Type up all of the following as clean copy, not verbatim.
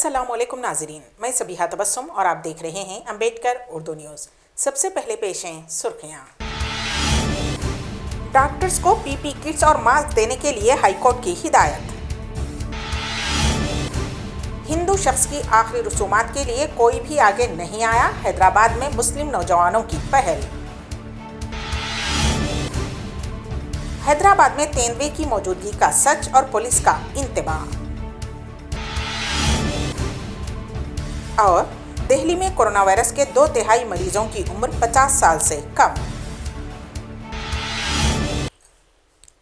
अस्सलाम वालेकुम नाजरीन, मैं सबीहा तबस्सुम और आप देख रहे हैं अम्बेडकर उर्दू न्यूज़। सबसे पहले पेश हैं सुर्खियाँ। डॉक्टर्स को पीपी किट्स और मास्क देने के लिए हाईकोर्ट की हिदायत। हिंदू शख्स की आखिरी रसूमात के लिए कोई भी आगे नहीं आया, हैदराबाद में मुस्लिम नौजवानों की पहल। हैदराबाद में तेंदुए की मौजूदगी का सच और पुलिस का इंतबाह। और दिल्ली में कोरोना वायरस के 2/3 मरीजों की उम्र 50 साल से कम।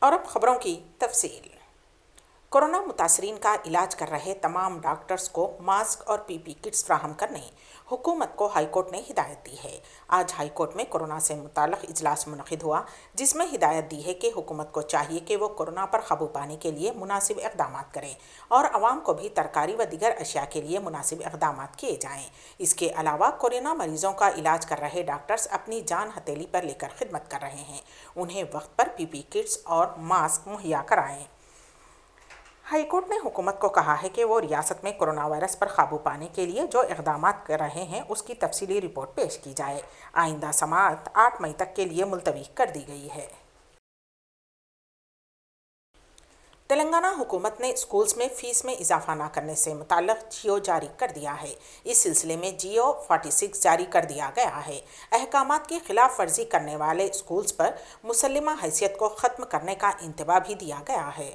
और अब खबरों की तफसील। कोरोना मुतासरीन का इलाज कर रहे तमाम डॉक्टर्स को मास्क और पीपी किट्स फ्राहम करने हुकूमत को हाईकोर्ट ने हिदायत दी है। आज हाईकोर्ट में कोरोना से मुताल्लिक़ इजलास मुनक़िद हुआ, जिसमें हिदायत दी है कि हुकूमत को चाहिए कि वो कोरोना पर काबू पाने के लिए मुनासिब इक़दाम करें और आवाम को भी तरकारी व दीगर अशिया के लिए मुनासिब इक़दाम किए जाएँ। इसके अलावा कोरोना मरीज़ों का इलाज कर रहे डॉक्टर्स अपनी जान हथेली पर लेकर खिदमत कर रहे हैं, उन्हें वक्त पर पीपी किट्स और मास्क मुहैया कराएँ। हाईकोर्ट ने हुकूमत को कहा है कि वो रियासत में कोरोना वायरस पर काबू पाने के लिए जो इक़दाम कर रहे हैं उसकी तफसीली रिपोर्ट पेश की जाए। आइंदा समाअत 8 मई तक के लिए मुलतवी कर दी गई है। तेलंगाना हुकूमत ने स्कूल्स में फ़ीस में इजाफा न करने से मुताल्लिक़ जियो जारी कर दिया है। इस सिलसिले में जियो 46 जारी कर दिया गया है। अहकामात की खिलाफ वर्जी करने वाले स्कूल्स पर मुसल्लिमा हैसियत को ख़त्म करने का इंतबाह भी दिया गया है।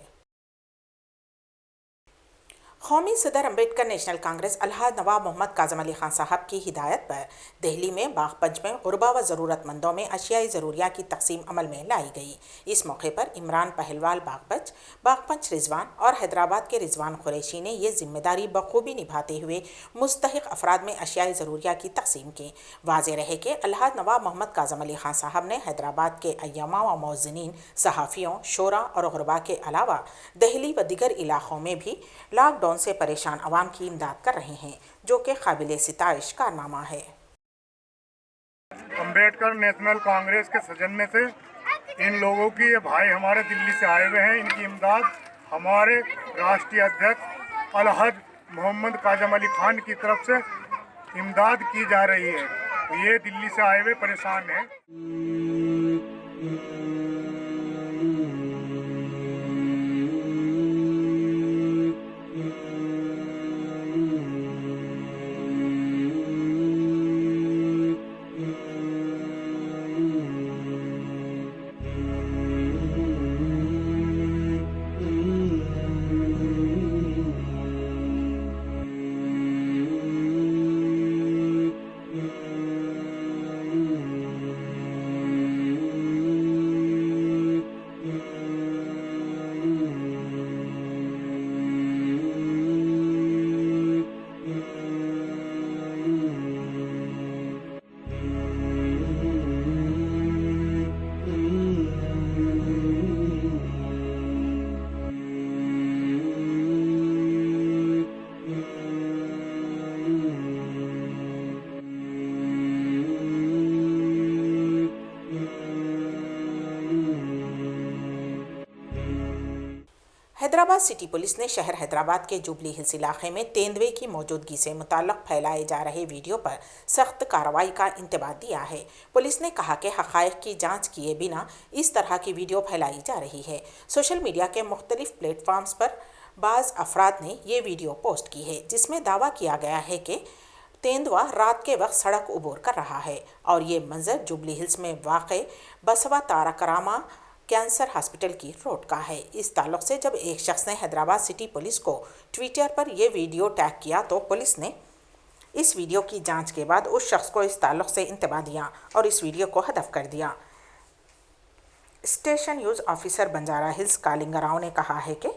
कौमी सदर अम्बेडकर नेशनल कांग्रेस अलहाज नवाब मोहम्मद काज़म अली खान साहब की हिदायत पर दिल्ली में बागपंच में गुरबा व ज़रूरतमंदों में अशियाई ज़रूरिया की तकसीम अमल में लाई गई। इस मौके पर इमरान पहलवाल बागपंच रिजवान और हैदराबाद के रिजवान कुरैशी ने ये जिम्मेदारी बखूबी निभाते हुए मुस्तहिक अफराद में अशियाई ज़रूरिया की तकसीम की। वाज़ेह रहे कि अलहाज नवाब मोहम्मद काज़म अली खान साहब ने हैदराबाद के अय्यामा व मौज़िनीन, सहाफ़ियों, शोरा और गुरबा के अलावा दिल्ली व दीगर इलाक़ों में भी लॉकडाउन से परेशान अवाम की इमदाद कर रहे हैं, जो कि काबिल सिताइश कारनामा है। अम्बेडकर नेशनल कांग्रेस के सौजन्य से इन लोगों की, ये भाई हमारे दिल्ली से आए हुए हैं, इनकी इमदाद हमारे राष्ट्रीय अध्यक्ष अलहज मोहम्मद काज़म अली खान की तरफ से इमदाद की जा रही है। ये दिल्ली से आए हुए परेशान हैं। हैदराबाद सिटी पुलिस ने शहर हैदराबाद के जुबली हिल्स इलाके में तेंदुए की मौजूदगी से मुताल्लिक़ फैलाए जा रहे वीडियो पर सख्त कार्रवाई का इंतबाह दिया है। पुलिस ने कहा कि हक़ाइक़ की जांच किए बिना इस तरह की वीडियो फैलाई जा रही है। सोशल मीडिया के मुख्तलिफ प्लेटफॉर्म्स पर बाज़ अफराद ने ये वीडियो पोस्ट की है, जिसमें दावा किया गया है कि तेंदुआ रात के वक्त सड़क उबूर कर रहा है और ये मंजर जुबली हिल्स में वाक़ बसवा तारकरामा कैंसर हॉस्पिटल की रोड का है। इस ताल्लुक़ से जब एक शख्स ने हैदराबाद सिटी पुलिस को ट्विटर पर यह वीडियो टैग किया तो पुलिस ने इस वीडियो की जांच के बाद उस शख्स को इस ताल्लुक़ से इंतबाह दिया और इस वीडियो को हदफ कर दिया। Station news officer Banjara Hills Kalingrao ने कहा है कि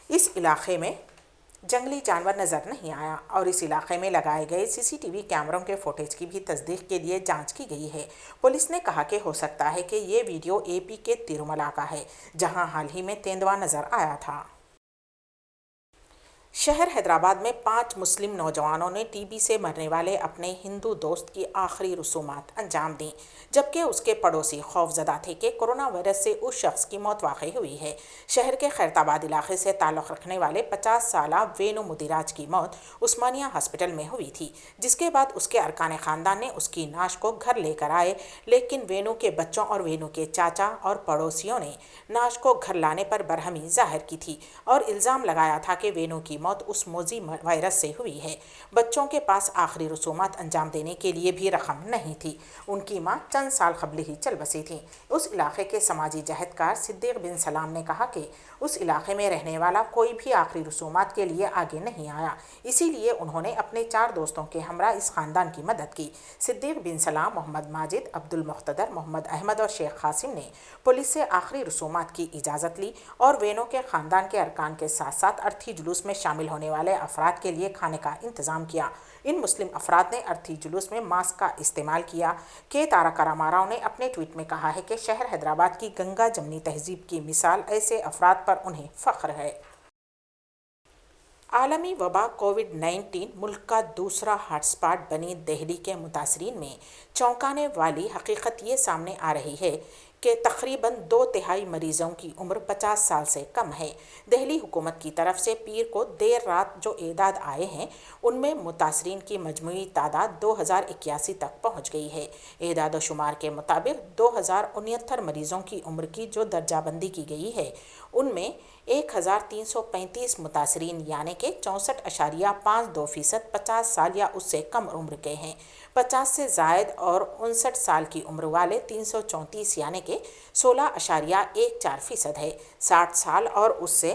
इस इलाके में जंगली जानवर नज़र नहीं आया और इस इलाके में लगाए गए सीसीटीवी कैमरों के फुटेज की भी तस्दीक के लिए जांच की गई है। पुलिस ने कहा कि हो सकता है कि ये वीडियो एपी के तिरुमला का है, जहां हाल ही में तेंदुआ नज़र आया था। शहर हैदराबाद में 5 मुस्लिम नौजवानों ने टीबी से मरने वाले अपने हिंदू दोस्त की आखिरी रसूमात अंजाम दी, जबकि उसके पड़ोसी खौफजदा थे कि कोरोना वायरस से उस शख्स की मौत वाक़ई हुई है। शहर के खैरताबाद इलाके से ताल्लुक़ रखने वाले 50 साला वेणु मुदिराज की मौत उस्मानिया हॉस्पिटल में हुई थी, जिसके बाद उसके अरकान ख़ानदान ने उसकी नाश को घर लेकर आए, लेकिन वेणु के बच्चों और वेणु के चाचा और पड़ोसियों ने नाश को घर लाने पर बरहमी जाहिर की थी और इल्ज़ाम लगाया था कि वेणु की मौत उस मोजी वायरस से हुई है। बच्चों के पास आखिरी रसूमात अंजाम देने के लिए भी रकम नहीं थी। उनकी मां चंद साल कबल ही चल बसी थी। उस इलाके के समाजी जहदकार सिद्दीक बिन सलाम ने कहा कि उस इलाके में रहने वाला कोई भी आखिरी रसूमात के लिए आगे नहीं आया, इसीलिए उन्होंने अपने 4 दोस्तों के हमरा इस ख़ानदान की मदद की। सिद्दीक बिन सलाम, मोहम्मद माजिद, अब्दुल मुख्तदर, मोहम्मद अहमद और शेख कासिम ने पुलिस से आखिरी रसूमात की इजाज़त ली और वेणु के ख़ानदान के अरकान के साथ साथ अर्थी जुलूस में शामिल होने वाले अफराद के लिए खाने का इंतज़ाम किया। इन मुस्लिम अफराद ने अर्थी जुलूस में मास्क का इस्तेमाल किया। के तारक रामाराव ने अपने ट्वीट में कहा है कि शहर हैदराबाद की गंगा जमनी तहजीब की मिसाल ऐसे अफराद पर उन्हें फ़ख्र है। आलमी वबा कोविड-19 मुल्क का दूसरा हॉटस्पॉट बनी दिल्ली के मुतासरीन में चौंकाने वाली हकीकत ये सामने आ रही है कि तकरीबन 2/3 मरीज़ों की उम्र 50 साल से कम है। दिल्ली हुकूमत की तरफ से पीर को देर रात जो एदाद आए हैं, उनमें मुतासरीन की मजमूई तादाद 2081 तक पहुँच गई है। एदाद शुमार के मुताबिक 2069 मरीज़ों की उम्र की जो दर्जाबंदी की गई है, उनमें 1335 मुतासरीन यानी कि 64.52% 50 साल या उससे कम उम्र के हैं। 50 से ज़ायद और 59 साल की उम्र वाले 334 यानी कि 16.14% है। 60 साल और उससे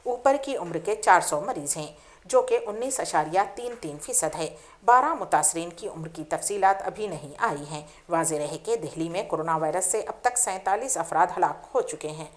ऊपर की उम्र के 400 मरीज़ हैं, जो कि 19.33% है। 12 मुतासरीन की उम्र की तफसीलात अभी नहीं आई हैं। वाज़ेह रहे कि दिल्ली में कोरोना वायरस से अब तक 47 अफराद हलाक हो चुके हैं।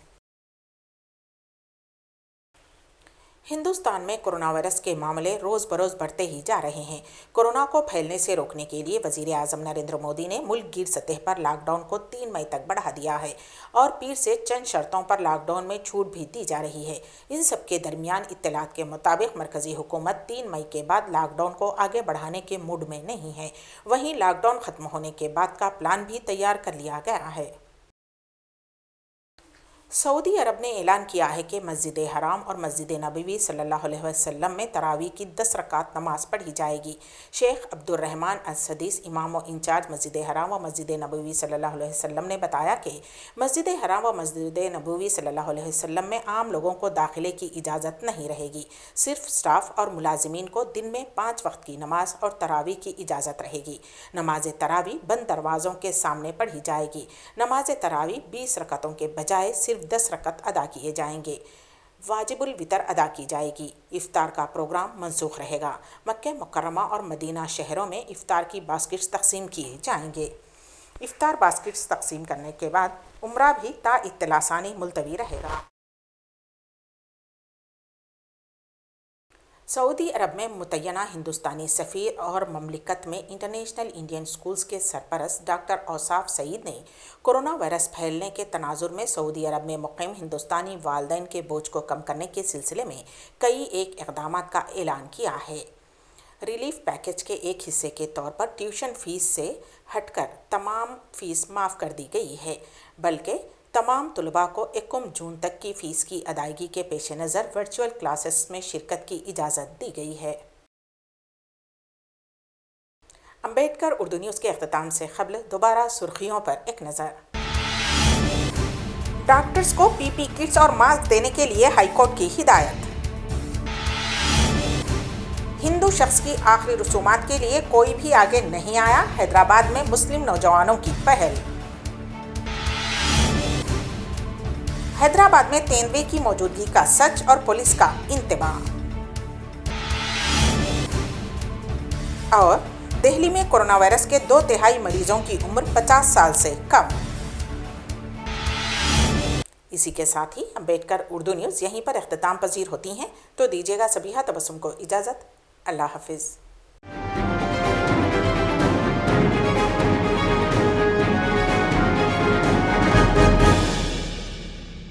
हिंदुस्तान में कोरोना वायरस के मामले रोज़ बरोज़ बढ़ते ही जा रहे हैं। कोरोना को फैलने से रोकने के लिए वज़ीर आज़म नरेंद्र मोदी ने मुल्क गिर सतह पर लॉकडाउन को 3 मई तक बढ़ा दिया है और पीर से चंद शर्तों पर लॉकडाउन में छूट भी दी जा रही है। इन सब के दरमियान इत्तलात के मुताबिक मरकज़ी हुकूमत 3 मई के बाद लॉकडाउन को आगे बढ़ाने के मूड में नहीं है। वहीं लॉकडाउन ख़त्म होने के बाद का प्लान भी तैयार कर लिया गया है। सऊदी अरब ने ऐलान किया है कि मस्जिद हराम और मस्जिद नबवी सल्लल्लाहु अलैहि वसल्लम में तरावी की 10 रकात नमाज पढ़ी जाएगी। शेख अब्दुर्रहमान अल-सदीस, इमाम व इंचार्ज मस्जिद हराम व मस्जिद नबवी सल्लल्लाहु अलैहि वसल्लम ने बताया कि मस्जिद हराम व मस्जिद नबवी सल्लल्लाहु अलैहि वसल्लम में आम लोगों को दाखिले की इजाज़त नहीं रहेगी। सिर्फ स्टाफ और मुलाजिमीन को दिन में 5 वक्त की नमाज और तरावी की इजाज़त रहेगी। नमाज तरावी बंद दरवाज़ों के सामने पढ़ी जाएगी। नमाज तरावी 20 रकतों के बजाय सिर्फ 10 रकत अदा किए जाएंगे। वाजिबुल वितर अदा की जाएगी। इफ्तार का प्रोग्राम मनसूख रहेगा। मक्का मुकर्रमा और मदीना शहरों में इफ्तार की बास्केट्स तकसीम किए जाएंगे। इफ्तार बास्केट्स तकसीम करने के बाद उम्रा भी ता इत्तलासानी मुलतवी रहेगा। सऊदी अरब में मुतय्यना हिंदुस्तानी सफ़ीर और ममलिकत में इंटरनेशनल इंडियन स्कूल्स के सरपरस्त डॉक्टर औसाफ सईद ने कोरोना वायरस फैलने के तनाजुर में सऊदी अरब में मुक़ीम हिंदुस्तानी वालिदैन के बोझ को कम करने के सिलसिले में कई इक़दामात का ऐलान किया है। रिलीफ पैकेज के एक हिस्से के तौर पर ट्यूशन फ़ीस से हटकर तमाम फ़ीस माफ़ कर दी गई है, बल्कि तमाम तलबा को 1 जून तक की फ़ीस की अदायगी के पेश नज़र वर्चुअल क्लासेस में शिरकत की इजाज़त दी गई है। अम्बेडकर उर्दू न्यूज़ के अख्ताम से क़ब्ल दोबारा सुर्खियों पर एक नज़र। डॉक्टर्स को पीपी किट्स और मास्क देने के लिए हाईकोर्ट की हिदायत। हिंदू शख्स की आखिरी रसूमात के लिए कोई भी आगे नहीं आया, हैदराबाद में मुस्लिम नौजवानों की पहल। हैदराबाद में तेंदुए की मौजूदगी का सच और पुलिस का इंतबाह। और दिल्ली में कोरोना वायरस के 2/3 मरीजों की उम्र 50 साल से कम। इसी के साथ ही अम्बेडकर उर्दू न्यूज़ यहीं पर इख्तिताम पजीर होती हैं, तो दीजिएगा सबिहा तबस्सुम को इजाज़त। अल्लाह हाफिज़।